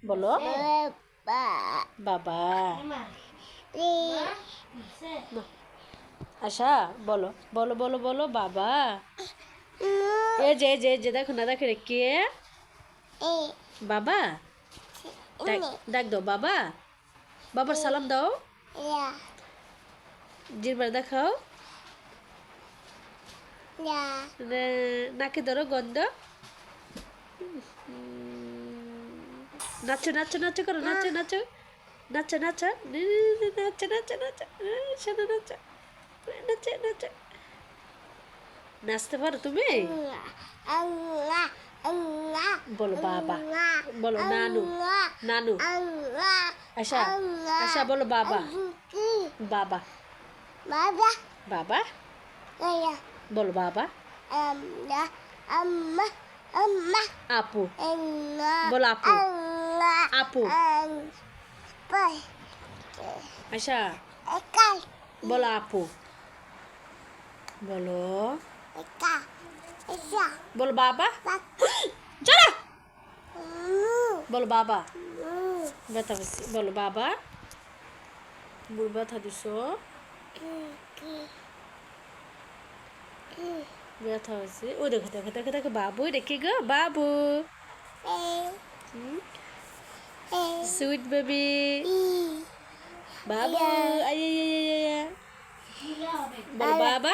বলো বাবা। আশা বলো বলো বলো বলো বাবা। যে দেখো না দেখো রে কে বাবা। ডাক দাও বাবা। বাবার সালাম দাও। জিরবার দেখাও। নাকে ধরো গন্ধ। নাচো নাচো নাচো করো নাচো নাচো নাচো নাচো নাচো নাচো নাচো শোনো নাচো নাচো নাচো। নাচতে পারো তুমি? বলো বাবা বলো নানু নানু। আশা আশা বলো বাবা বাবা বাবা বলো বাবা। আপু বলো আপু আপু। আশা বলো আপু বলো বলো বাবা। চলো বলো বাবা। ব্যথা পেয়েছি বলো বাবা। মুর ব্যথা দিছ ব্যথা হয়েছে। ও দেখো দেখো দেখো দেখো বাবু রেখে গো বাবু। সুইট বেবি বাবু। বলো বাবা।